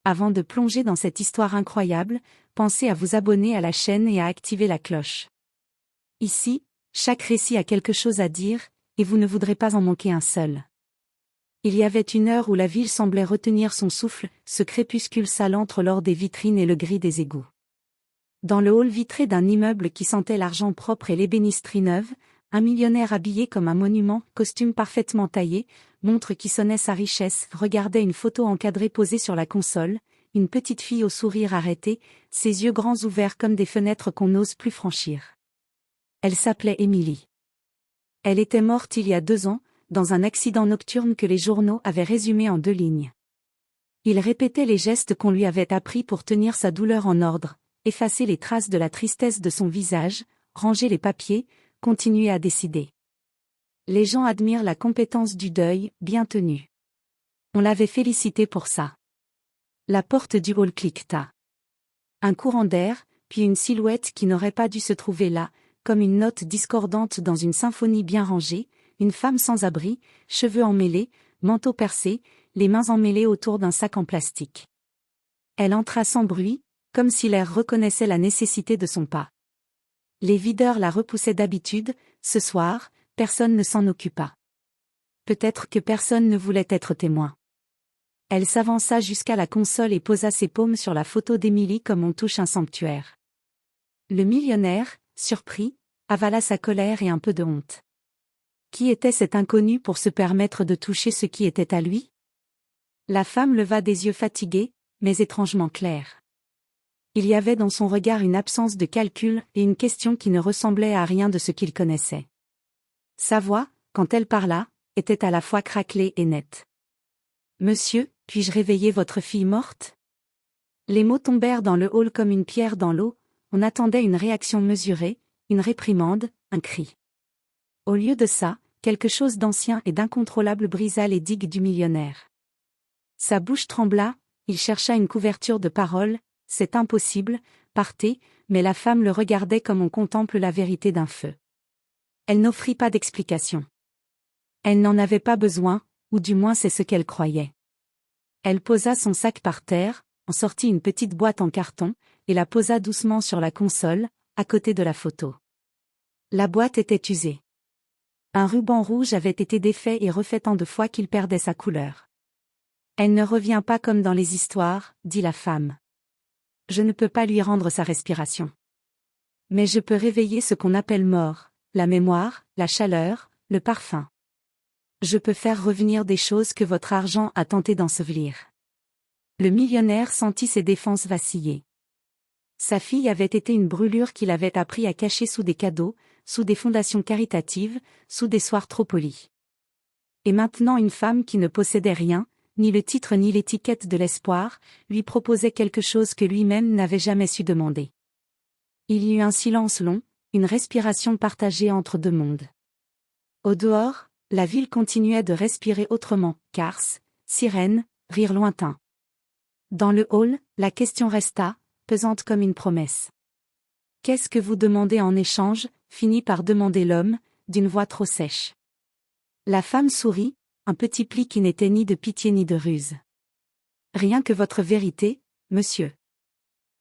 Avant de plonger dans cette histoire incroyable, pensez à vous abonner à la chaîne et à activer la cloche. Ici, chaque récit a quelque chose à dire, et vous ne voudrez pas en manquer un seul. Il y avait une heure où la ville semblait retenir son souffle, ce crépuscule salant entre l'or des vitrines et le gris des égouts. Dans le hall vitré d'un immeuble qui sentait l'argent propre et l'ébénisterie neuve, un millionnaire habillé comme un monument, costume parfaitement taillé, montre qui sonnait sa richesse, regardait une photo encadrée posée sur la console, une petite fille au sourire arrêté, ses yeux grands ouverts comme des fenêtres qu'on n'ose plus franchir. Elle s'appelait Emily. Elle était morte il y a 2 ans, dans un accident nocturne que les journaux avaient résumé en 2 lignes. Il répétait les gestes qu'on lui avait appris pour tenir sa douleur en ordre, effacer les traces de la tristesse de son visage, ranger les papiers, continuer à décider. Les gens admirent la compétence du deuil, bien tenu. On l'avait félicité pour ça. La porte du hall cliqueta. Un courant d'air, puis une silhouette qui n'aurait pas dû se trouver là, comme une note discordante dans une symphonie bien rangée, une femme sans abri, cheveux emmêlés, manteau percé, les mains emmêlées autour d'un sac en plastique. Elle entra sans bruit, comme si l'air reconnaissait la nécessité de son pas. Les videurs la repoussaient d'habitude, ce soir, personne ne s'en occupa. Peut-être que personne ne voulait être témoin. Elle s'avança jusqu'à la console et posa ses paumes sur la photo d'Emily comme on touche un sanctuaire. Le millionnaire, surpris, avala sa colère et un peu de honte. Qui était cet inconnu pour se permettre de toucher ce qui était à lui? La femme leva des yeux fatigués, mais étrangement clairs. Il y avait dans son regard une absence de calcul et une question qui ne ressemblait à rien de ce qu'il connaissait. Sa voix, quand elle parla, était à la fois craquelée et nette. « Monsieur, puis-je réveiller votre fille morte ?» Les mots tombèrent dans le hall comme une pierre dans l'eau, on attendait une réaction mesurée, une réprimande, un cri. Au lieu de ça, quelque chose d'ancien et d'incontrôlable brisa les digues du millionnaire. Sa bouche trembla, il chercha une couverture de paroles. « C'est impossible, partez », mais la femme le regardait comme on contemple la vérité d'un feu. Elle n'offrit pas d'explication. Elle n'en avait pas besoin, ou du moins c'est ce qu'elle croyait. Elle posa son sac par terre, en sortit une petite boîte en carton, et la posa doucement sur la console, à côté de la photo. La boîte était usée. Un ruban rouge avait été défait et refait tant de fois qu'il perdait sa couleur. « Elle ne revient pas comme dans les histoires », dit la femme. « Je ne peux pas lui rendre sa respiration. Mais je peux réveiller ce qu'on appelle mort, la mémoire, la chaleur, le parfum. Je peux faire revenir des choses que votre argent a tenté d'ensevelir. » Le millionnaire sentit ses défenses vaciller. Sa fille avait été une brûlure qu'il avait appris à cacher sous des cadeaux, sous des fondations caritatives, sous des soirs trop polis. Et maintenant une femme qui ne possédait rien, ni le titre ni l'étiquette de l'espoir, lui proposait quelque chose que lui-même n'avait jamais su demander. Il y eut un silence long, une respiration partagée entre 2 mondes. Au dehors, la ville continuait de respirer autrement, cars, sirènes, rires lointains. Dans le hall, la question resta, pesante comme une promesse. « Qu'est-ce que vous demandez en échange ?» finit par demander l'homme, d'une voix trop sèche. La femme sourit, un petit pli qui n'était ni de pitié ni de ruse. « Rien que votre vérité, monsieur.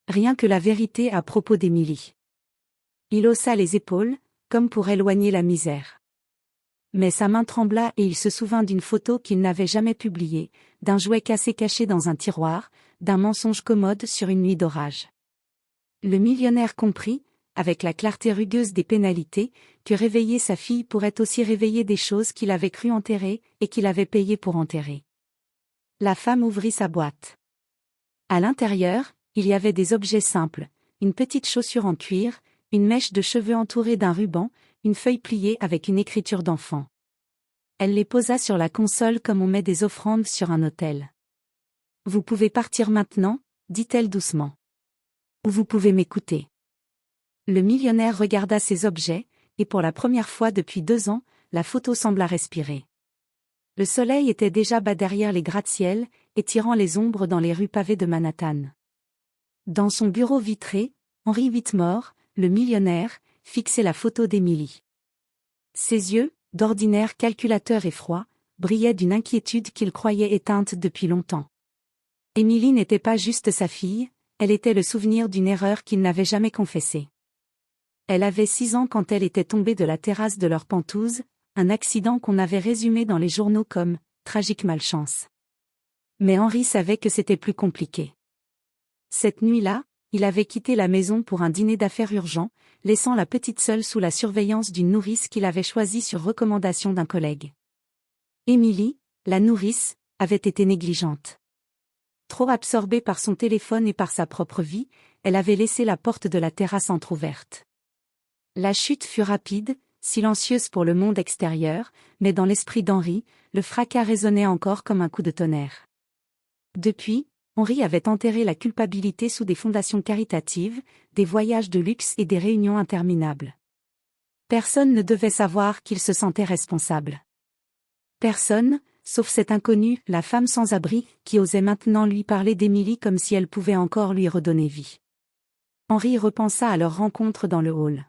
Rien que la vérité à propos d'Emily. » Il haussa les épaules, comme pour éloigner la misère. Mais sa main trembla et il se souvint d'une photo qu'il n'avait jamais publiée, d'un jouet cassé caché dans un tiroir, d'un mensonge commode sur une nuit d'orage. Le millionnaire comprit, avec la clarté rugueuse des pénalités, que réveiller sa fille pourrait aussi réveiller des choses qu'il avait cru enterrer et qu'il avait payé pour enterrer. La femme ouvrit sa boîte. À l'intérieur, il y avait des objets simples, une petite chaussure en cuir, une mèche de cheveux entourée d'un ruban, une feuille pliée avec une écriture d'enfant. Elle les posa sur la console comme on met des offrandes sur un autel. « Vous pouvez partir maintenant », dit-elle doucement. « Ou vous pouvez m'écouter. » Le millionnaire regarda ces objets, et pour la première fois depuis 2 ans, la photo sembla respirer. Le soleil était déjà bas derrière les gratte-ciels, étirant les ombres dans les rues pavées de Manhattan. Dans son bureau vitré, Henry Whitmore, le millionnaire, fixait la photo d'Emily. Ses yeux, d'ordinaire calculateurs et froids, brillaient d'une inquiétude qu'il croyait éteinte depuis longtemps. Émilie n'était pas juste sa fille, elle était le souvenir d'une erreur qu'il n'avait jamais confessée. Elle avait 6 ans quand elle était tombée de la terrasse de leur pentouse, un accident qu'on avait résumé dans les journaux comme « tragique malchance ». Mais Henri savait que c'était plus compliqué. Cette nuit-là, il avait quitté la maison pour un dîner d'affaires urgent, laissant la petite seule sous la surveillance d'une nourrice qu'il avait choisie sur recommandation d'un collègue. Émilie, la nourrice, avait été négligente. Trop absorbée par son téléphone et par sa propre vie, elle avait laissé la porte de la terrasse entr'ouverte. La chute fut rapide, silencieuse pour le monde extérieur, mais dans l'esprit d'Henri, le fracas résonnait encore comme un coup de tonnerre. Depuis, Henri avait enterré la culpabilité sous des fondations caritatives, des voyages de luxe et des réunions interminables. Personne ne devait savoir qu'il se sentait responsable. Personne, sauf cet inconnu, la femme sans abri, qui osait maintenant lui parler d'Émilie comme si elle pouvait encore lui redonner vie. Henri repensa à leur rencontre dans le hall.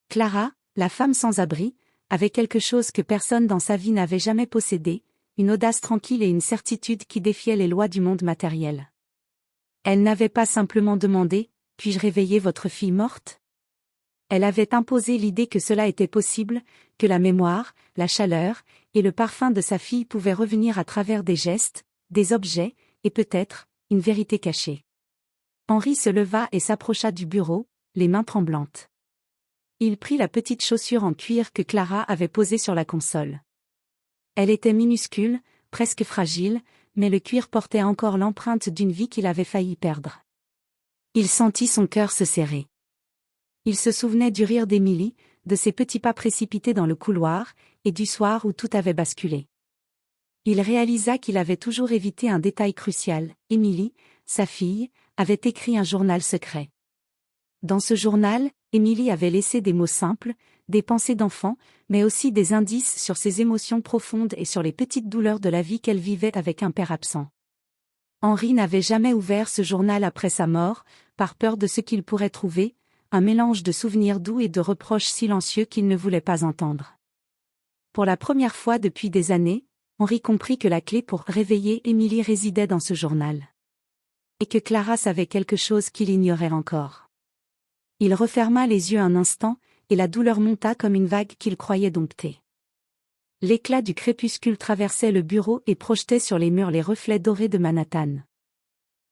Clara, la femme sans abri, avait quelque chose que personne dans sa vie n'avait jamais possédé, une audace tranquille et une certitude qui défiait les lois du monde matériel. Elle n'avait pas simplement demandé « Puis-je réveiller votre fille morte ?» Elle avait imposé l'idée que cela était possible, que la mémoire, la chaleur et le parfum de sa fille pouvaient revenir à travers des gestes, des objets, et peut-être, une vérité cachée. Henri se leva et s'approcha du bureau, les mains tremblantes. Il prit la petite chaussure en cuir que Clara avait posée sur la console. Elle était minuscule, presque fragile, mais le cuir portait encore l'empreinte d'une vie qu'il avait failli perdre. Il sentit son cœur se serrer. Il se souvenait du rire d'Émilie, de ses petits pas précipités dans le couloir, et du soir où tout avait basculé. Il réalisa qu'il avait toujours évité un détail crucial. Émilie, sa fille, avait écrit un journal secret. Dans ce journal, Émilie avait laissé des mots simples, des pensées d'enfant, mais aussi des indices sur ses émotions profondes et sur les petites douleurs de la vie qu'elle vivait avec un père absent. Henri n'avait jamais ouvert ce journal après sa mort, par peur de ce qu'il pourrait trouver, un mélange de souvenirs doux et de reproches silencieux qu'il ne voulait pas entendre. Pour la première fois depuis des années, Henri comprit que la clé pour réveiller Émilie résidait dans ce journal. Et que Clara savait quelque chose qu'il ignorait encore. Il referma les yeux un instant, et la douleur monta comme une vague qu'il croyait dompter. L'éclat du crépuscule traversait le bureau et projetait sur les murs les reflets dorés de Manhattan.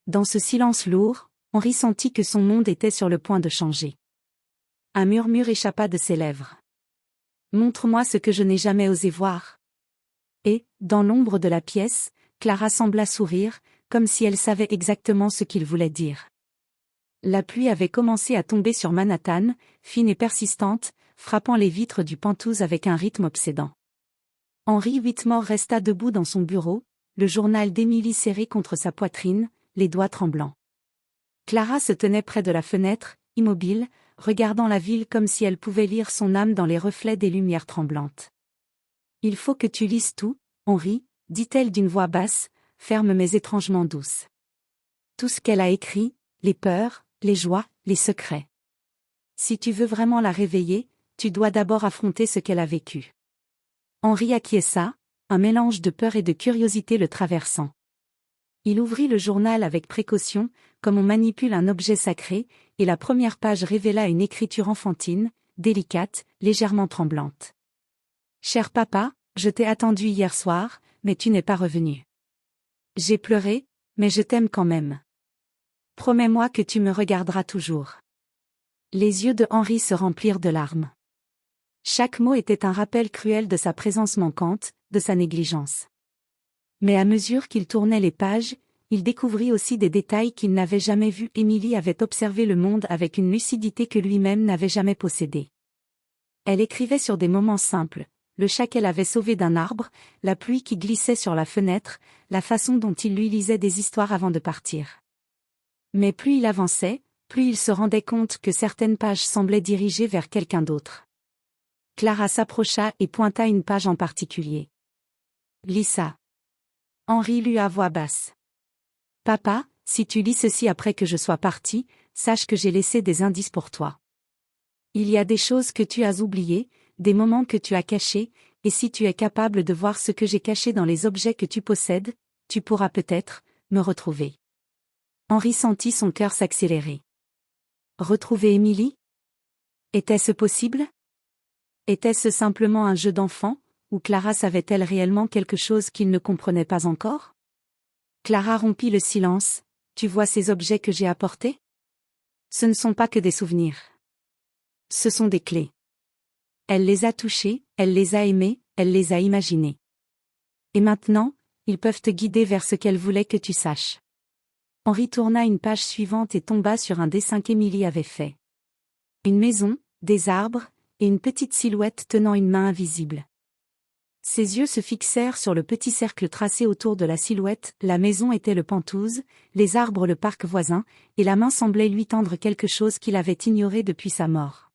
Dans ce silence lourd, Henri sentit que son monde était sur le point de changer. Un murmure échappa de ses lèvres. « Montre-moi ce que je n'ai jamais osé voir. » Et, dans l'ombre de la pièce, Clara sembla sourire, comme si elle savait exactement ce qu'il voulait dire. La pluie avait commencé à tomber sur Manhattan, fine et persistante, frappant les vitres du pentouse avec un rythme obsédant. Henri Whitmore resta debout dans son bureau, le journal d'Émilie serré contre sa poitrine, les doigts tremblants. Clara se tenait près de la fenêtre, immobile, regardant la ville comme si elle pouvait lire son âme dans les reflets des lumières tremblantes. « Il faut que tu lises tout, Henri, » dit-elle d'une voix basse, ferme mais étrangement douce. Tout ce qu'elle a écrit, les peurs, les joies, les secrets. Si tu veux vraiment la réveiller, tu dois d'abord affronter ce qu'elle a vécu. Henri acquiesça, un mélange de peur et de curiosité le traversant. Il ouvrit le journal avec précaution, comme on manipule un objet sacré, et la première page révéla une écriture enfantine, délicate, légèrement tremblante. « Cher papa, je t'ai attendu hier soir, mais tu n'es pas revenu. J'ai pleuré, mais je t'aime quand même. Promets-moi que tu me regarderas toujours. » Les yeux de Henri se remplirent de larmes. Chaque mot était un rappel cruel de sa présence manquante, de sa négligence. Mais à mesure qu'il tournait les pages, il découvrit aussi des détails qu'il n'avait jamais vus. Émilie avait observé le monde avec une lucidité que lui-même n'avait jamais possédée. Elle écrivait sur des moments simples, le chat qu'elle avait sauvé d'un arbre, la pluie qui glissait sur la fenêtre, la façon dont il lui lisait des histoires avant de partir. Mais plus il avançait, plus il se rendait compte que certaines pages semblaient dirigées vers quelqu'un d'autre. Clara s'approcha et pointa une page en particulier. « Lis ça. » Henri lut à voix basse. « Papa, si tu lis ceci après que je sois parti, sache que j'ai laissé des indices pour toi. Il y a des choses que tu as oubliées, des moments que tu as cachés, et si tu es capable de voir ce que j'ai caché dans les objets que tu possèdes, tu pourras peut-être, me retrouver. Henri sentit son cœur s'accélérer. Retrouver Émilie? Était-ce possible? Était-ce simplement un jeu d'enfant, ou Clara savait-elle réellement quelque chose qu'il ne comprenait pas encore? Clara rompit le silence. Tu vois ces objets que j'ai apportés? Ce ne sont pas que des souvenirs. Ce sont des clés. Elle les a touchés, elle les a aimés, elle les a imaginés. Et maintenant, ils peuvent te guider vers ce qu'elle voulait que tu saches. Henri tourna une page suivante et tomba sur un dessin qu'Émilie avait fait. Une maison, des arbres, et une petite silhouette tenant une main invisible. Ses yeux se fixèrent sur le petit cercle tracé autour de la silhouette, la maison était le Penthouse, les arbres le parc voisin, et la main semblait lui tendre quelque chose qu'il avait ignoré depuis sa mort.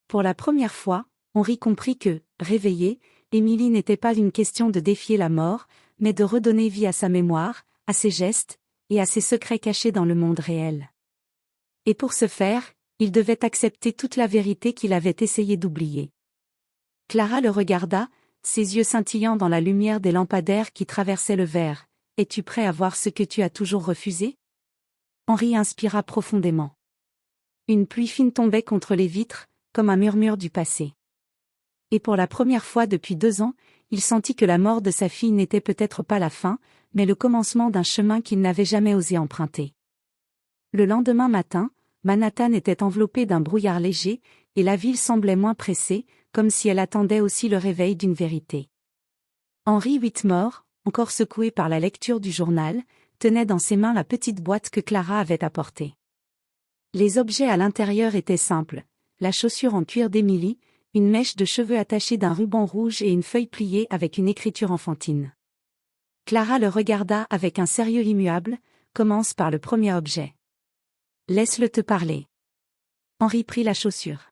Pour la première fois, Henri comprit que, réveillée, Émilie n'était pas une question de défier la mort, mais de redonner vie à sa mémoire, à ses gestes, et à ses secrets cachés dans le monde réel. Et pour ce faire, il devait accepter toute la vérité qu'il avait essayé d'oublier. Clara le regarda, ses yeux scintillant dans la lumière des lampadaires qui traversaient le verre. « Es-tu prêt à voir ce que tu as toujours refusé ?» Henri inspira profondément. Une pluie fine tombait contre les vitres, comme un murmure du passé. Et pour la première fois depuis 2 ans, il sentit que la mort de sa fille n'était peut-être pas la fin, mais le commencement d'un chemin qu'il n'avait jamais osé emprunter. Le lendemain matin, Manhattan était enveloppée d'un brouillard léger, et la ville semblait moins pressée, comme si elle attendait aussi le réveil d'une vérité. Henry Whitmore, encore secoué par la lecture du journal, tenait dans ses mains la petite boîte que Clara avait apportée. Les objets à l'intérieur étaient simples, la chaussure en cuir d'Émilie, une mèche de cheveux attachée d'un ruban rouge et une feuille pliée avec une écriture enfantine. Clara le regarda avec un sérieux immuable. Commence par le premier objet. Laisse-le te parler. Henri prit la chaussure.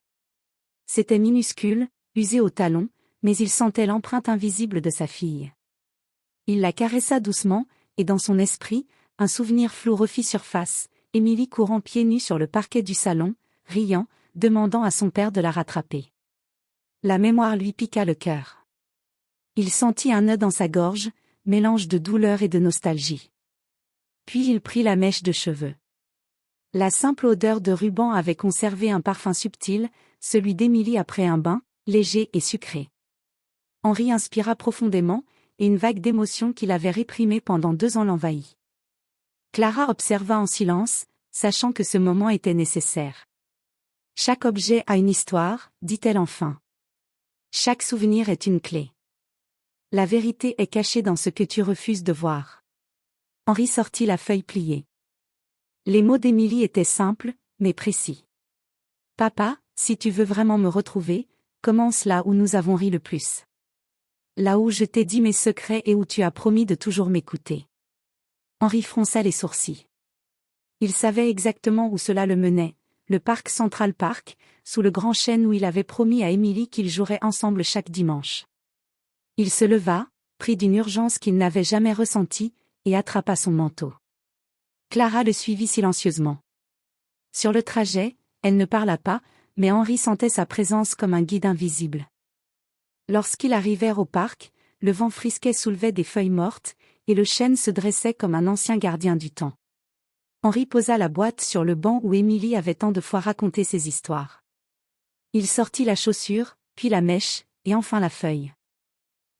C'était minuscule, usé au talon, mais il sentait l'empreinte invisible de sa fille. Il la caressa doucement, et dans son esprit, un souvenir flou refit surface, Émilie courant pieds nus sur le parquet du salon, riant, demandant à son père de la rattraper. La mémoire lui piqua le cœur. Il sentit un nœud dans sa gorge, mélange de douleur et de nostalgie. Puis il prit la mèche de cheveux. La simple odeur de ruban avait conservé un parfum subtil, celui d'Émilie après un bain, léger et sucré. Henri inspira profondément, et une vague d'émotion qu'il avait réprimée pendant 2 ans l'envahit. Clara observa en silence, sachant que ce moment était nécessaire. Chaque objet a une histoire, dit-elle enfin. Chaque souvenir est une clé. La vérité est cachée dans ce que tu refuses de voir. Henri sortit la feuille pliée. Les mots d'Émilie étaient simples, mais précis. Papa, si tu veux vraiment me retrouver, commence là où nous avons ri le plus. Là où je t'ai dit mes secrets et où tu as promis de toujours m'écouter. Henri fronça les sourcils. Il savait exactement où cela le menait, le parc Central Park, sous le grand chêne où il avait promis à Émilie qu'ils joueraient ensemble chaque dimanche. Il se leva, pris d'une urgence qu'il n'avait jamais ressentie, et attrapa son manteau. Clara le suivit silencieusement. Sur le trajet, elle ne parla pas, mais Henri sentait sa présence comme un guide invisible. Lorsqu'ils arrivèrent au parc, le vent frisquet soulevait des feuilles mortes, et le chêne se dressait comme un ancien gardien du temps. Henri posa la boîte sur le banc où Émilie avait tant de fois raconté ses histoires. Il sortit la chaussure, puis la mèche, et enfin la feuille.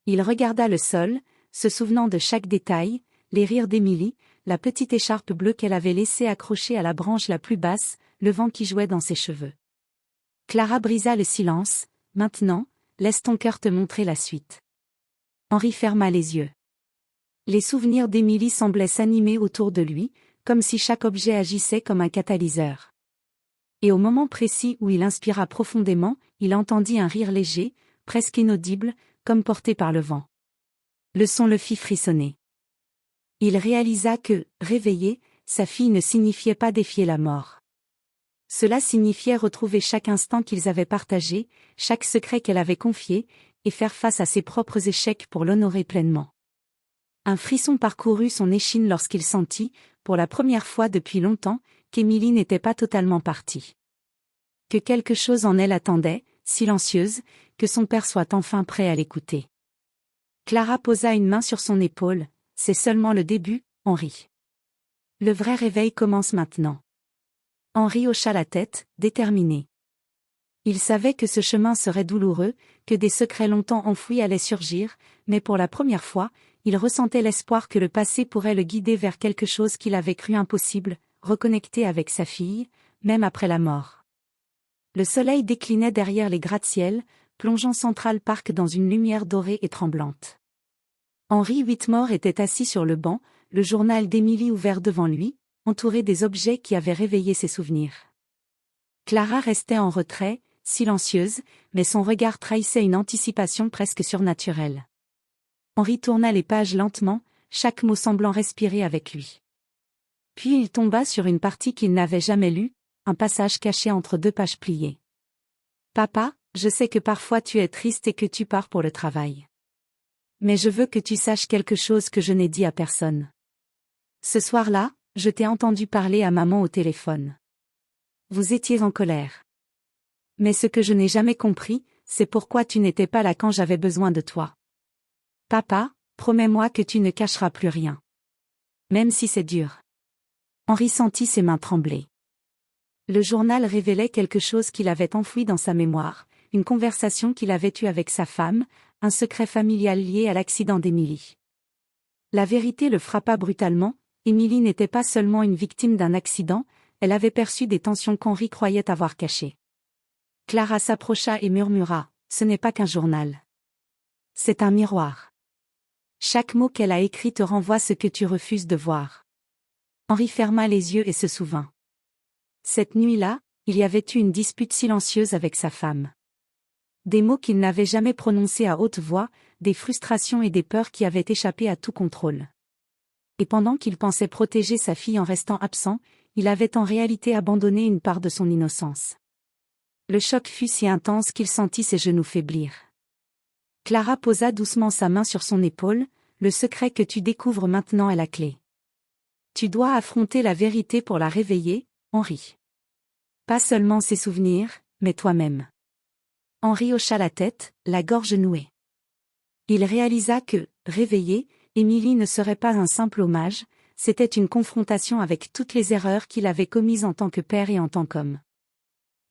Il regarda le sol, se souvenant de chaque détail, les rires d'Émilie, la petite écharpe bleue qu'elle avait laissée accrochée à la branche la plus basse, le vent qui jouait dans ses cheveux. Clara brisa le silence. Maintenant, laisse ton cœur te montrer la suite. Henri ferma les yeux. Les souvenirs d'Émilie semblaient s'animer autour de lui, comme si chaque objet agissait comme un catalyseur. Et au moment précis où il inspira profondément, il entendit un rire léger, presque inaudible, comme porté par le vent. Le son le fit frissonner. Il réalisa que, réveillée, sa fille ne signifiait pas défier la mort. Cela signifiait retrouver chaque instant qu'ils avaient partagé, chaque secret qu'elle avait confié, et faire face à ses propres échecs pour l'honorer pleinement. Un frisson parcourut son échine lorsqu'il sentit, pour la première fois depuis longtemps, qu'Émilie n'était pas totalement partie. Que quelque chose en elle attendait, silencieuse, que son père soit enfin prêt à l'écouter. Clara posa une main sur son épaule. C'est seulement le début, Henri. Le vrai réveil commence maintenant. Henri hocha la tête, déterminé. Il savait que ce chemin serait douloureux, que des secrets longtemps enfouis allaient surgir, mais pour la première fois, il ressentait l'espoir que le passé pourrait le guider vers quelque chose qu'il avait cru impossible, reconnecter avec sa fille, même après la mort. Le soleil déclinait derrière les gratte-ciel, plongeant Central Park dans une lumière dorée et tremblante. Henry Whitmore était assis sur le banc, le journal d'Emily ouvert devant lui, entouré des objets qui avaient réveillé ses souvenirs. Clara restait en retrait, silencieuse, mais son regard trahissait une anticipation presque surnaturelle. Henry tourna les pages lentement, chaque mot semblant respirer avec lui. Puis il tomba sur une partie qu'il n'avait jamais lue, un passage caché entre deux pages pliées. « Papa, je sais que parfois tu es triste et que tu pars pour le travail. Mais je veux que tu saches quelque chose que je n'ai dit à personne. Ce soir-là, je t'ai entendu parler à maman au téléphone. Vous étiez en colère. Mais ce que je n'ai jamais compris, c'est pourquoi tu n'étais pas là quand j'avais besoin de toi. Papa, promets-moi que tu ne cacheras plus rien. Même si c'est dur. » Henri sentit ses mains trembler. Le journal révélait quelque chose qu'il avait enfoui dans sa mémoire, une conversation qu'il avait eue avec sa femme, un secret familial lié à l'accident d'Emily. La vérité le frappa brutalement, Emily n'était pas seulement une victime d'un accident, elle avait perçu des tensions qu'Henri croyait avoir cachées. Clara s'approcha et murmura, « Ce n'est pas qu'un journal. C'est un miroir. Chaque mot qu'elle a écrit te renvoie ce que tu refuses de voir. » Henri ferma les yeux et se souvint. Cette nuit-là, il y avait eu une dispute silencieuse avec sa femme. Des mots qu'il n'avait jamais prononcés à haute voix, des frustrations et des peurs qui avaient échappé à tout contrôle. Et pendant qu'il pensait protéger sa fille en restant absent, il avait en réalité abandonné une part de son innocence. Le choc fut si intense qu'il sentit ses genoux faiblir. Clara posa doucement sa main sur son épaule, « Le secret que tu découvres maintenant est la clé. Tu dois affronter la vérité pour la réveiller, Henri. Pas seulement ses souvenirs, mais toi-même. » Henri hocha la tête, la gorge nouée. Il réalisa que, réveillée, Emily ne serait pas un simple hommage, c'était une confrontation avec toutes les erreurs qu'il avait commises en tant que père et en tant qu'homme.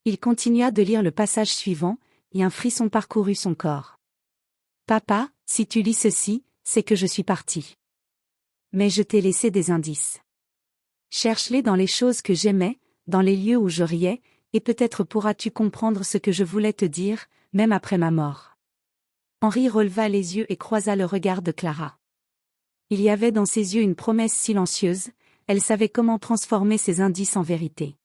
Il continua de lire le passage suivant, et un frisson parcourut son corps. « Papa, si tu lis ceci, c'est que je suis parti. Mais je t'ai laissé des indices. Cherche-les dans les choses que j'aimais, dans les lieux où je riais, et peut-être pourras-tu comprendre ce que je voulais te dire, même après ma mort. » Henri releva les yeux et croisa le regard de Clara. Il y avait dans ses yeux une promesse silencieuse, elle savait comment transformer ces indices en vérité.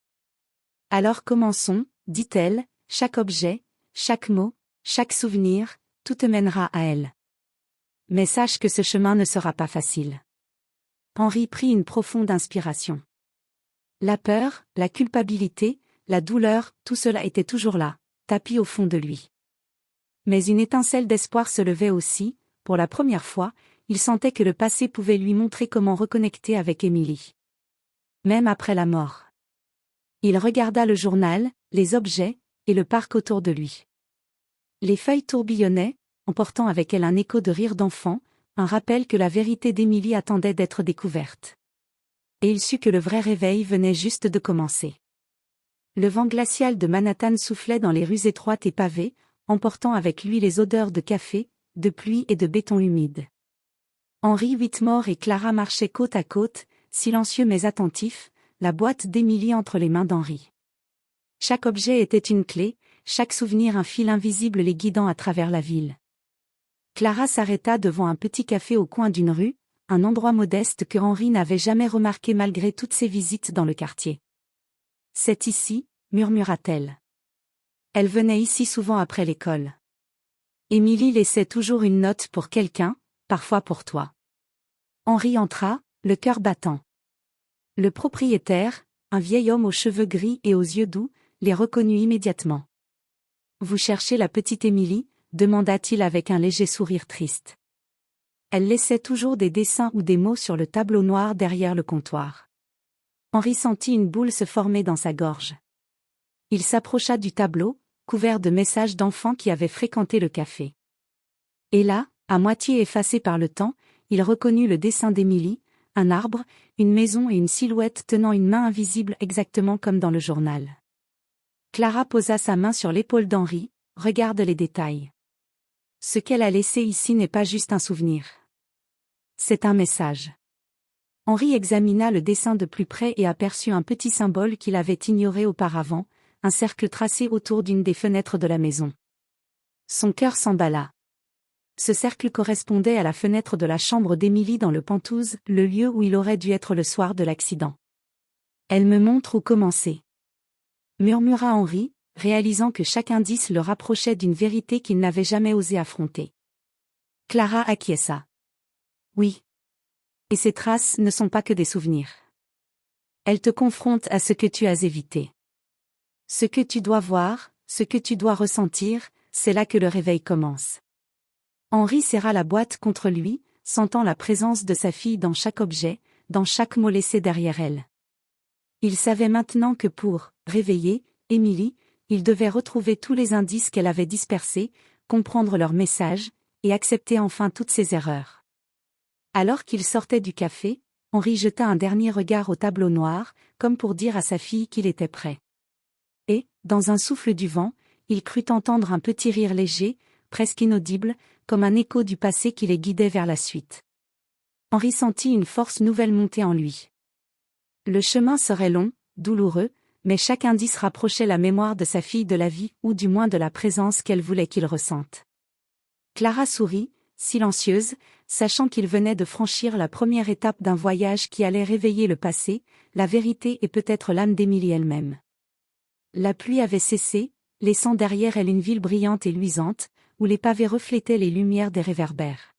« Alors commençons, dit-elle, chaque objet, chaque mot, chaque souvenir, tout te mènera à elle. Mais sache que ce chemin ne sera pas facile. » Henri prit une profonde inspiration. La peur, la culpabilité, la douleur, tout cela était toujours là, tapi au fond de lui. Mais une étincelle d'espoir se levait aussi, pour la première fois, il sentait que le passé pouvait lui montrer comment reconnecter avec Emily. Même après la mort. Il regarda le journal, les objets, et le parc autour de lui. Les feuilles tourbillonnaient, emportant avec elles un écho de rire d'enfant, un rappel que la vérité d'Emily attendait d'être découverte. Et il sut que le vrai réveil venait juste de commencer. Le vent glacial de Manhattan soufflait dans les rues étroites et pavées, emportant avec lui les odeurs de café, de pluie et de béton humide. Henry Whitmore et Clara marchaient côte à côte, silencieux mais attentifs, la boîte d'Emily entre les mains d'Henry. Chaque objet était une clé, chaque souvenir un fil invisible les guidant à travers la ville. Clara s'arrêta devant un petit café au coin d'une rue, un endroit modeste que Henry n'avait jamais remarqué malgré toutes ses visites dans le quartier. « C'est ici, » murmura-t-elle. Elle venait ici souvent après l'école. Emily laissait toujours une note pour quelqu'un, parfois pour toi. Henry entra, le cœur battant. Le propriétaire, un vieil homme aux cheveux gris et aux yeux doux, les reconnut immédiatement. « Vous cherchez la petite Emily ?» demanda-t-il avec un léger sourire triste. Elle laissait toujours des dessins ou des mots sur le tableau noir derrière le comptoir. Henry sentit une boule se former dans sa gorge. Il s'approcha du tableau, couvert de messages d'enfants qui avaient fréquenté le café. Et là, à moitié effacé par le temps, il reconnut le dessin d'Emily, un arbre, une maison et une silhouette tenant une main invisible exactement comme dans le journal. Clara posa sa main sur l'épaule d'Henri, regarde les détails. Ce qu'elle a laissé ici n'est pas juste un souvenir. C'est un message. Henri examina le dessin de plus près et aperçut un petit symbole qu'il avait ignoré auparavant, un cercle tracé autour d'une des fenêtres de la maison. Son cœur s'emballa. Ce cercle correspondait à la fenêtre de la chambre d'Émilie dans le Penthouse, le lieu où il aurait dû être le soir de l'accident. Elle me montre où commencer, murmura Henri, réalisant que chaque indice le rapprochait d'une vérité qu'il n'avait jamais osé affronter. Clara acquiesça. Oui. Et ces traces ne sont pas que des souvenirs. Elles te confrontent à ce que tu as évité. Ce que tu dois voir, ce que tu dois ressentir, c'est là que le réveil commence. Henri serra la boîte contre lui, sentant la présence de sa fille dans chaque objet, dans chaque mot laissé derrière elle. Il savait maintenant que pour réveiller Émilie, il devait retrouver tous les indices qu'elle avait dispersés, comprendre leur message, et accepter enfin toutes ses erreurs. Alors qu'il sortait du café, Henri jeta un dernier regard au tableau noir, comme pour dire à sa fille qu'il était prêt. Et, dans un souffle du vent, il crut entendre un petit rire léger, presque inaudible, comme un écho du passé qui les guidait vers la suite. Henri sentit une force nouvelle monter en lui. Le chemin serait long, douloureux, mais chaque indice rapprochait la mémoire de sa fille de la vie, ou du moins de la présence qu'elle voulait qu'il ressente. Clara sourit, silencieuse, sachant qu'il venait de franchir la première étape d'un voyage qui allait réveiller le passé, la vérité et peut-être l'âme d'Émilie elle-même. La pluie avait cessé, laissant derrière elle une ville brillante et luisante, où les pavés reflétaient les lumières des réverbères.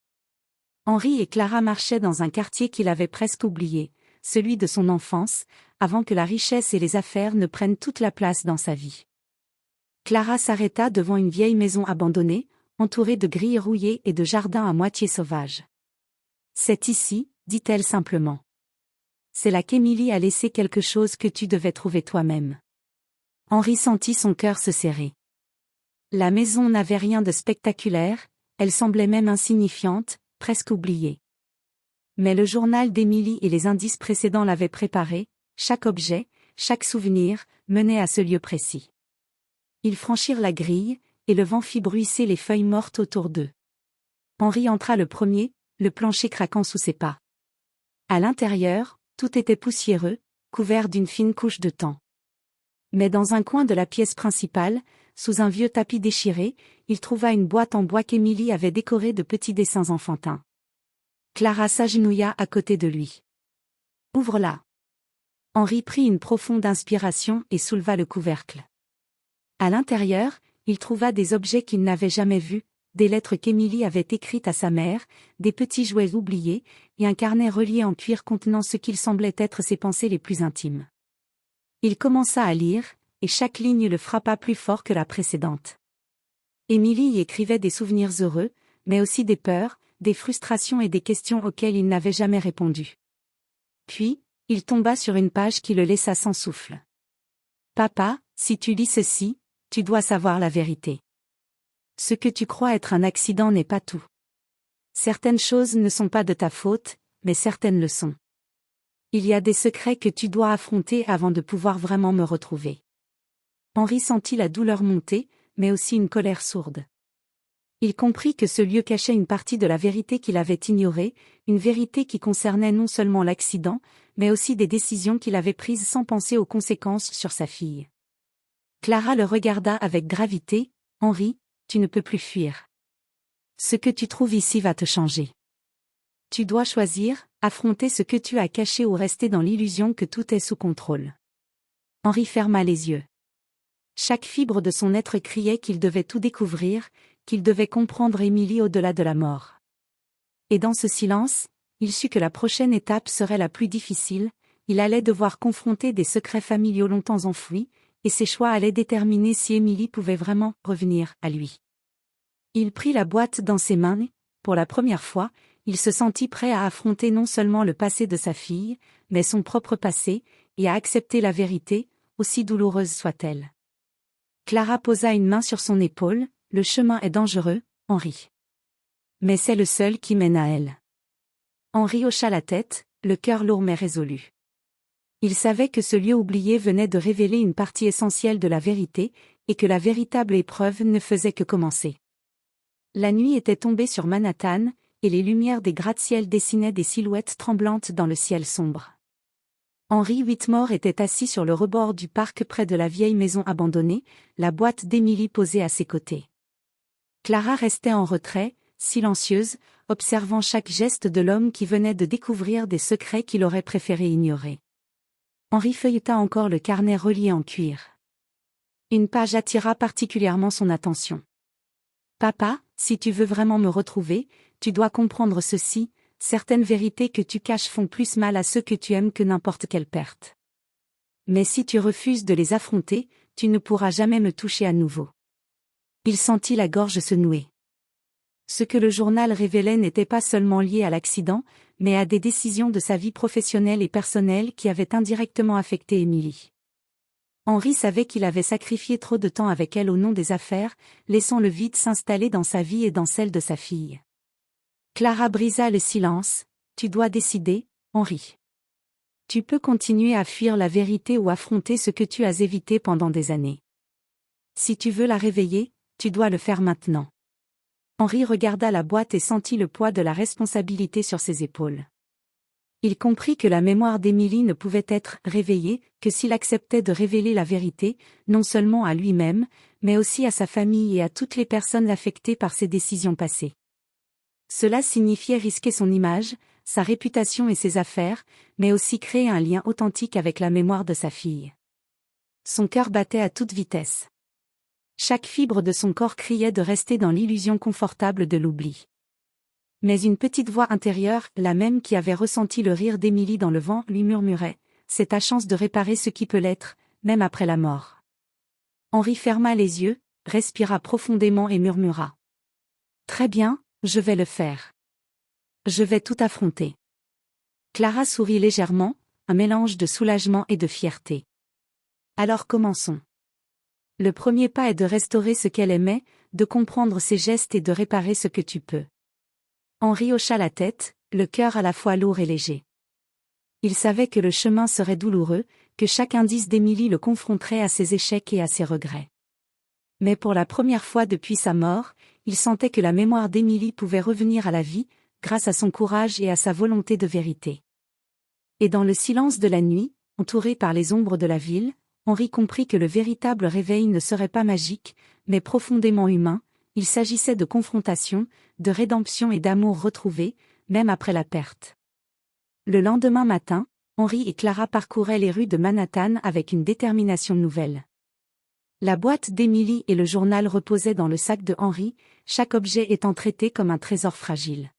Henri et Clara marchaient dans un quartier qu'il avait presque oublié, celui de son enfance, avant que la richesse et les affaires ne prennent toute la place dans sa vie. Clara s'arrêta devant une vieille maison abandonnée, entourée de grilles rouillées et de jardins à moitié sauvages. « C'est ici, dit-elle simplement. C'est là qu'Émilie a laissé quelque chose que tu devais trouver toi-même. » Henri sentit son cœur se serrer. La maison n'avait rien de spectaculaire, elle semblait même insignifiante, presque oubliée. Mais le journal d'Émilie et les indices précédents l'avaient préparé, chaque objet, chaque souvenir, menait à ce lieu précis. Ils franchirent la grille, et le vent fit bruisser les feuilles mortes autour d'eux. Henri entra le premier, le plancher craquant sous ses pas. À l'intérieur, tout était poussiéreux, couvert d'une fine couche de temps. Mais dans un coin de la pièce principale, sous un vieux tapis déchiré, il trouva une boîte en bois qu'Émilie avait décorée de petits dessins enfantins. Clara s'agenouilla à côté de lui. « Ouvre-la. » Henri prit une profonde inspiration et souleva le couvercle. À l'intérieur, il trouva des objets qu'il n'avait jamais vus, des lettres qu'Émilie avait écrites à sa mère, des petits jouets oubliés, et un carnet relié en cuir contenant ce qu'il semblait être ses pensées les plus intimes. Il commença à lire, et chaque ligne le frappa plus fort que la précédente. Émilie y écrivait des souvenirs heureux, mais aussi des peurs, des frustrations et des questions auxquelles il n'avait jamais répondu. Puis, il tomba sur une page qui le laissa sans souffle. « Papa, si tu lis ceci, tu dois savoir la vérité. Ce que tu crois être un accident n'est pas tout. Certaines choses ne sont pas de ta faute, mais certaines le sont. Il y a des secrets que tu dois affronter avant de pouvoir vraiment me retrouver. » Henri sentit la douleur monter, mais aussi une colère sourde. Il comprit que ce lieu cachait une partie de la vérité qu'il avait ignorée, une vérité qui concernait non seulement l'accident, mais aussi des décisions qu'il avait prises sans penser aux conséquences sur sa fille. Clara le regarda avec gravité. « Henri, tu ne peux plus fuir. Ce que tu trouves ici va te changer. Tu dois choisir, affronter ce que tu as caché ou rester dans l'illusion que tout est sous contrôle. » Henri ferma les yeux. Chaque fibre de son être criait qu'il devait tout découvrir, qu'il devait comprendre Émilie au-delà de la mort. Et dans ce silence, il sut que la prochaine étape serait la plus difficile, il allait devoir confronter des secrets familiaux longtemps enfouis, et ses choix allaient déterminer si Émilie pouvait vraiment revenir à lui. Il prit la boîte dans ses mains et, pour la première fois, il se sentit prêt à affronter non seulement le passé de sa fille, mais son propre passé, et à accepter la vérité, aussi douloureuse soit-elle. Clara posa une main sur son épaule. « Le chemin est dangereux, Henri. Mais c'est le seul qui mène à elle. » Henri hocha la tête. le cœur lourd mais résolu. Il savait que ce lieu oublié venait de révéler une partie essentielle de la vérité, et que la véritable épreuve ne faisait que commencer. La nuit était tombée sur Manhattan, et les lumières des gratte-ciel dessinaient des silhouettes tremblantes dans le ciel sombre. Henry Whitmore était assis sur le rebord du parc près de la vieille maison abandonnée, la boîte d'Emily posée à ses côtés. Clara restait en retrait, silencieuse, observant chaque geste de l'homme qui venait de découvrir des secrets qu'il aurait préféré ignorer. Henry feuilleta encore le carnet relié en cuir. Une page attira particulièrement son attention. « Papa, si tu veux vraiment me retrouver, tu dois comprendre ceci, certaines vérités que tu caches font plus mal à ceux que tu aimes que n'importe quelle perte. Mais si tu refuses de les affronter, tu ne pourras jamais me toucher à nouveau. » Il sentit la gorge se nouer. Ce que le journal révélait n'était pas seulement lié à l'accident, mais à des décisions de sa vie professionnelle et personnelle qui avaient indirectement affecté Emily. Henry savait qu'il avait sacrifié trop de temps avec elle au nom des affaires, laissant le vide s'installer dans sa vie et dans celle de sa fille. Clara brisa le silence. « Tu dois décider, Henry. Tu peux continuer à fuir la vérité ou affronter ce que tu as évité pendant des années. Si tu veux la réveiller, tu dois le faire maintenant. » Henry regarda la boîte et sentit le poids de la responsabilité sur ses épaules. Il comprit que la mémoire d'Emily ne pouvait être réveillée que s'il acceptait de révéler la vérité, non seulement à lui-même, mais aussi à sa famille et à toutes les personnes affectées par ses décisions passées. Cela signifiait risquer son image, sa réputation et ses affaires, mais aussi créer un lien authentique avec la mémoire de sa fille. Son cœur battait à toute vitesse. Chaque fibre de son corps criait de rester dans l'illusion confortable de l'oubli. Mais une petite voix intérieure, la même qui avait ressenti le rire d'Emily dans le vent, lui murmurait « C'est ta chance de réparer ce qui peut l'être, même après la mort. » Henry ferma les yeux, respira profondément et murmura « Très bien, je vais le faire. Je vais tout affronter. » Clara sourit légèrement, un mélange de soulagement et de fierté. « Alors commençons. Le premier pas est de restaurer ce qu'elle aimait, de comprendre ses gestes et de réparer ce que tu peux. » Henry hocha la tête, le cœur à la fois lourd et léger. Il savait que le chemin serait douloureux, que chaque indice d'Emily le confronterait à ses échecs et à ses regrets. Mais pour la première fois depuis sa mort, il sentait que la mémoire d'Emily pouvait revenir à la vie, grâce à son courage et à sa volonté de vérité. Et dans le silence de la nuit, entouré par les ombres de la ville, Henry comprit que le véritable réveil ne serait pas magique, mais profondément humain. Il s'agissait de confrontation, de rédemption et d'amour retrouvé, même après la perte. Le lendemain matin, Henry et Clara parcouraient les rues de Manhattan avec une détermination nouvelle. La boîte d'Emily et le journal reposaient dans le sac de Henry, chaque objet étant traité comme un trésor fragile.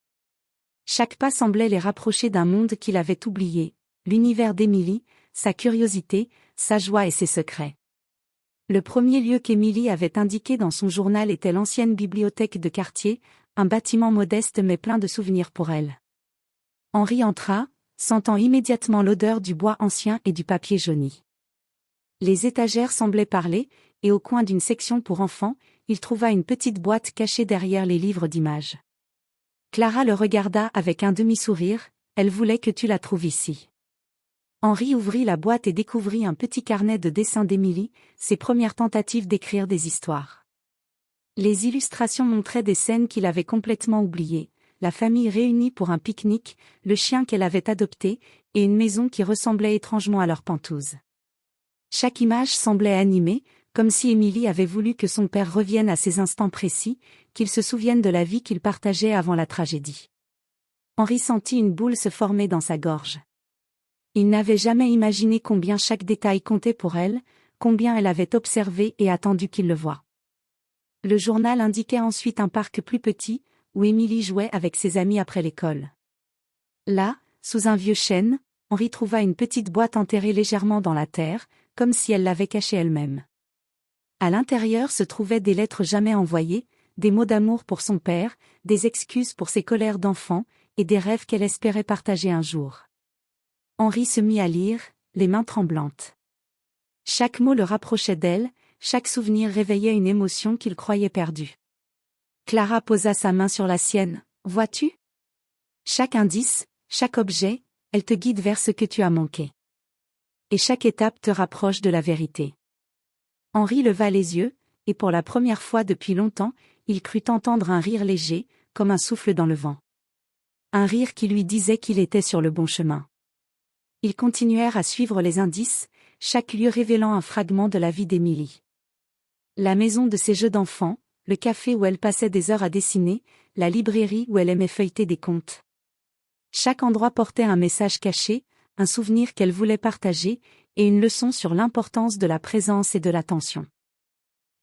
Chaque pas semblait les rapprocher d'un monde qu'il avait oublié, l'univers d'Emily, sa curiosité, sa joie et ses secrets. Le premier lieu qu'Emily avait indiqué dans son journal était l'ancienne bibliothèque de quartier, un bâtiment modeste mais plein de souvenirs pour elle. Henry entra, sentant immédiatement l'odeur du bois ancien et du papier jauni. Les étagères semblaient parler, et au coin d'une section pour enfants, il trouva une petite boîte cachée derrière les livres d'images. Clara le regarda avec un demi-sourire, « Elle voulait que tu la trouves ici. » Henry ouvrit la boîte et découvrit un petit carnet de dessins d'Emily, ses premières tentatives d'écrire des histoires. Les illustrations montraient des scènes qu'il avait complètement oubliées, la famille réunie pour un pique-nique, le chien qu'elle avait adopté, et une maison qui ressemblait étrangement à leur pentouse. Chaque image semblait animée, comme si Emily avait voulu que son père revienne à ces instants précis, qu'il se souvienne de la vie qu'ils partageaient avant la tragédie. Henry sentit une boule se former dans sa gorge. Il n'avait jamais imaginé combien chaque détail comptait pour elle, combien elle avait observé et attendu qu'il le voie. Le journal indiquait ensuite un parc plus petit, où Emily jouait avec ses amis après l'école. Là, sous un vieux chêne, Henry trouva une petite boîte enterrée légèrement dans la terre, comme si elle l'avait cachée elle-même. À l'intérieur se trouvaient des lettres jamais envoyées, des mots d'amour pour son père, des excuses pour ses colères d'enfant, et des rêves qu'elle espérait partager un jour. Henry se mit à lire, les mains tremblantes. Chaque mot le rapprochait d'elle, chaque souvenir réveillait une émotion qu'il croyait perdue. Clara posa sa main sur la sienne, « Vois-tu ? Chaque indice, chaque objet, elle te guide vers ce que tu as manqué. Et chaque étape te rapproche de la vérité. Henri leva les yeux, et pour la première fois depuis longtemps, il crut entendre un rire léger, comme un souffle dans le vent. Un rire qui lui disait qu'il était sur le bon chemin. Ils continuèrent à suivre les indices, chaque lieu révélant un fragment de la vie d'Émilie. La maison de ses jeux d'enfants, le café où elle passait des heures à dessiner, la librairie où elle aimait feuilleter des contes. Chaque endroit portait un message caché, un souvenir qu'elle voulait partager, et une leçon sur l'importance de la présence et de l'attention.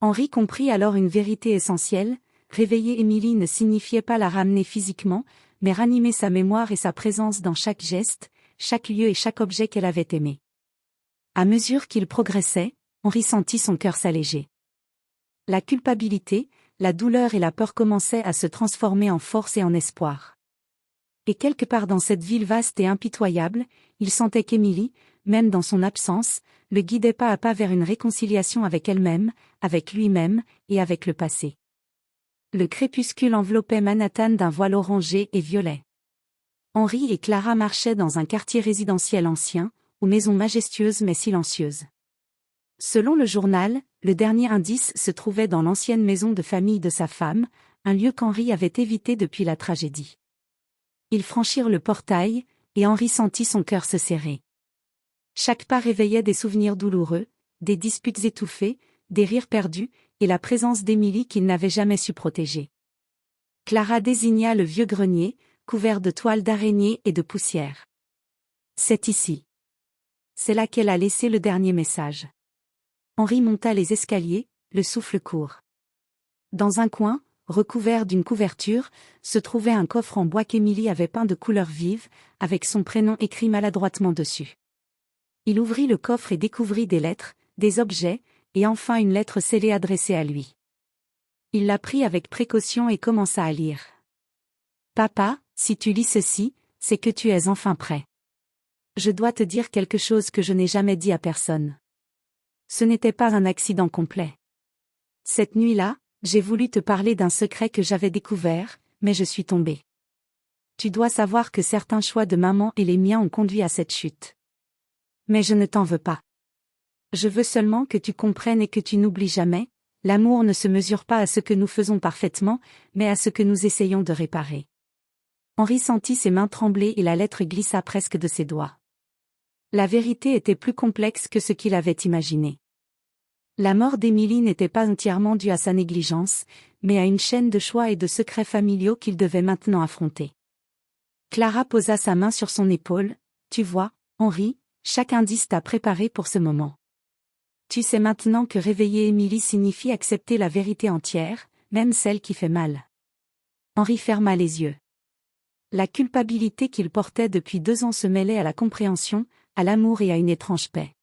Henri comprit alors une vérité essentielle: réveiller Émilie ne signifiait pas la ramener physiquement, mais ranimer sa mémoire et sa présence dans chaque geste, chaque lieu et chaque objet qu'elle avait aimé. À mesure qu'il progressait, Henri sentit son cœur s'alléger. La culpabilité, la douleur et la peur commençaient à se transformer en force et en espoir. Et quelque part dans cette ville vaste et impitoyable, il sentait qu'Émilie, même dans son absence, le guidait pas à pas vers une réconciliation avec elle-même, avec lui-même, et avec le passé. Le crépuscule enveloppait Manhattan d'un voile orangé et violet. Henri et Clara marchaient dans un quartier résidentiel ancien, aux maisons majestueuses mais silencieuses. Selon le journal, le dernier indice se trouvait dans l'ancienne maison de famille de sa femme, un lieu qu'Henri avait évité depuis la tragédie. Ils franchirent le portail, et Henri sentit son cœur se serrer. Chaque pas réveillait des souvenirs douloureux, des disputes étouffées, des rires perdus, et la présence d'Émilie qu'il n'avait jamais su protéger. Clara désigna le vieux grenier, couvert de toiles d'araignée et de poussière. C'est ici. C'est là qu'elle a laissé le dernier message. Henri monta les escaliers, le souffle court. Dans un coin, recouvert d'une couverture, se trouvait un coffre en bois qu'Émilie avait peint de couleurs vives, avec son prénom écrit maladroitement dessus. Il ouvrit le coffre et découvrit des lettres, des objets, et enfin une lettre scellée adressée à lui. Il la prit avec précaution et commença à lire. « Papa, si tu lis ceci, c'est que tu es enfin prêt. Je dois te dire quelque chose que je n'ai jamais dit à personne. Ce n'était pas un accident complet. Cette nuit-là, j'ai voulu te parler d'un secret que j'avais découvert, mais je suis tombée. Tu dois savoir que certains choix de maman et les miens ont conduit à cette chute. Mais je ne t'en veux pas. Je veux seulement que tu comprennes et que tu n'oublies jamais, l'amour ne se mesure pas à ce que nous faisons parfaitement, mais à ce que nous essayons de réparer. » Henri sentit ses mains trembler et la lettre glissa presque de ses doigts. La vérité était plus complexe que ce qu'il avait imaginé. La mort d'Émilie n'était pas entièrement due à sa négligence, mais à une chaîne de choix et de secrets familiaux qu'il devait maintenant affronter. Clara posa sa main sur son épaule. « Tu vois, Henri, chaque indice t'a préparé pour ce moment. Tu sais maintenant que réveiller Émilie signifie accepter la vérité entière, même celle qui fait mal. » Henri ferma les yeux. La culpabilité qu'il portait depuis 2 ans se mêlait à la compréhension, à l'amour et à une étrange paix.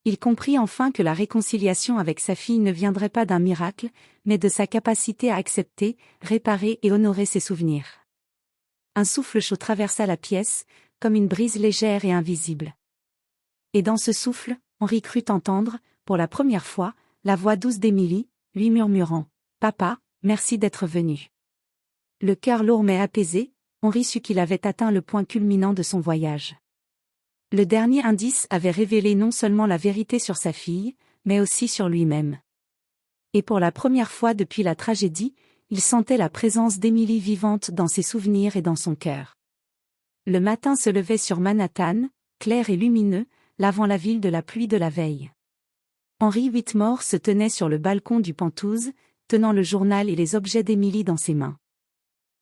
Il comprit enfin que la réconciliation avec sa fille ne viendrait pas d'un miracle, mais de sa capacité à accepter, réparer et honorer ses souvenirs. Un souffle chaud traversa la pièce, comme une brise légère et invisible. Et dans ce souffle, Henri crut entendre, pour la première fois, la voix douce d'Émilie, lui murmurant « Papa, merci d'être venu. » Le cœur lourd mais apaisé, Henri sut qu'il avait atteint le point culminant de son voyage. Le dernier indice avait révélé non seulement la vérité sur sa fille, mais aussi sur lui-même. Et pour la première fois depuis la tragédie, il sentait la présence d'Émilie vivante dans ses souvenirs et dans son cœur. Le matin se levait sur Manhattan, clair et lumineux, lavant la ville de la pluie de la veille. Henri Whitmore se tenait sur le balcon du Penthouse, tenant le journal et les objets d'Émilie dans ses mains.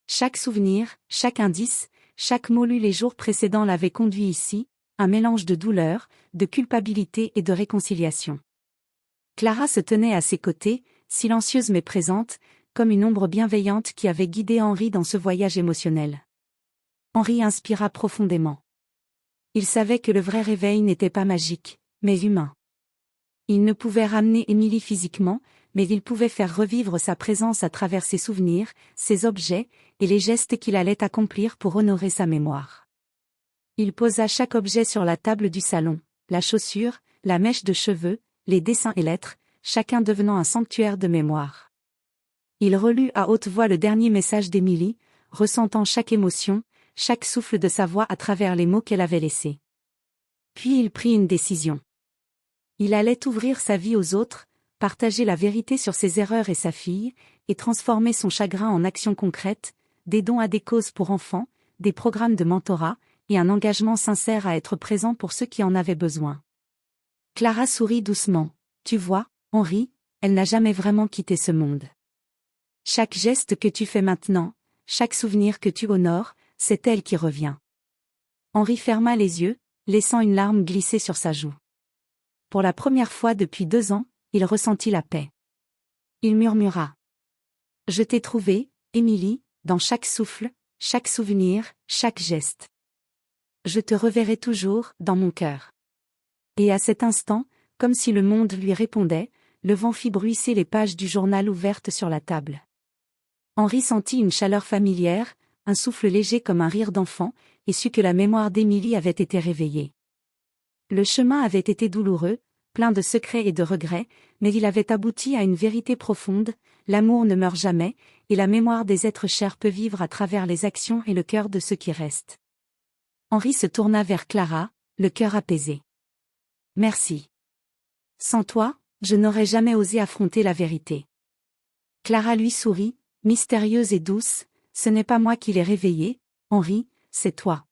Chaque souvenir, chaque indice, chaque mot lu les jours précédents l'avait conduit ici, un mélange de douleur, de culpabilité et de réconciliation. Clara se tenait à ses côtés, silencieuse mais présente, comme une ombre bienveillante qui avait guidé Henri dans ce voyage émotionnel. Henri inspira profondément. Il savait que le vrai réveil n'était pas magique, mais humain. Il ne pouvait ramener Émilie physiquement, mais il pouvait faire revivre sa présence à travers ses souvenirs, ses objets, et les gestes qu'il allait accomplir pour honorer sa mémoire. Il posa chaque objet sur la table du salon, la chaussure, la mèche de cheveux, les dessins et lettres, chacun devenant un sanctuaire de mémoire. Il relut à haute voix le dernier message d'Émilie, ressentant chaque émotion, chaque souffle de sa voix à travers les mots qu'elle avait laissés. Puis il prit une décision. Il allait ouvrir sa vie aux autres, partager la vérité sur ses erreurs et sa fille, et transformer son chagrin en actions concrètes, des dons à des causes pour enfants, des programmes de mentorat, et un engagement sincère à être présent pour ceux qui en avaient besoin. Clara sourit doucement. Tu vois, Henri, elle n'a jamais vraiment quitté ce monde. Chaque geste que tu fais maintenant, chaque souvenir que tu honores, c'est elle qui revient. Henri ferma les yeux, laissant une larme glisser sur sa joue. Pour la première fois depuis 2 ans, il ressentit la paix. Il murmura. Je t'ai trouvé, Émilie, dans chaque souffle, chaque souvenir, chaque geste. Je te reverrai toujours, dans mon cœur. Et à cet instant, comme si le monde lui répondait, le vent fit bruisser les pages du journal ouvertes sur la table. Henri sentit une chaleur familière, un souffle léger comme un rire d'enfant, et sut que la mémoire d'Émilie avait été réveillée. Le chemin avait été douloureux, plein de secrets et de regrets, mais il avait abouti à une vérité profonde, l'amour ne meurt jamais, et la mémoire des êtres chers peut vivre à travers les actions et le cœur de ceux qui restent. Henri se tourna vers Clara, le cœur apaisé. Merci. Sans toi, je n'aurais jamais osé affronter la vérité. Clara lui sourit, mystérieuse et douce, ce n'est pas moi qui l'ai réveillée, Henri, c'est toi.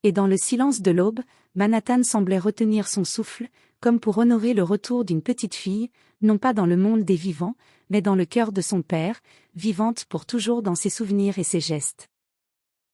Et dans le silence de l'aube, Manhattan semblait retenir son souffle, comme pour honorer le retour d'une petite fille, non pas dans le monde des vivants, mais dans le cœur de son père, vivante pour toujours dans ses souvenirs et ses gestes.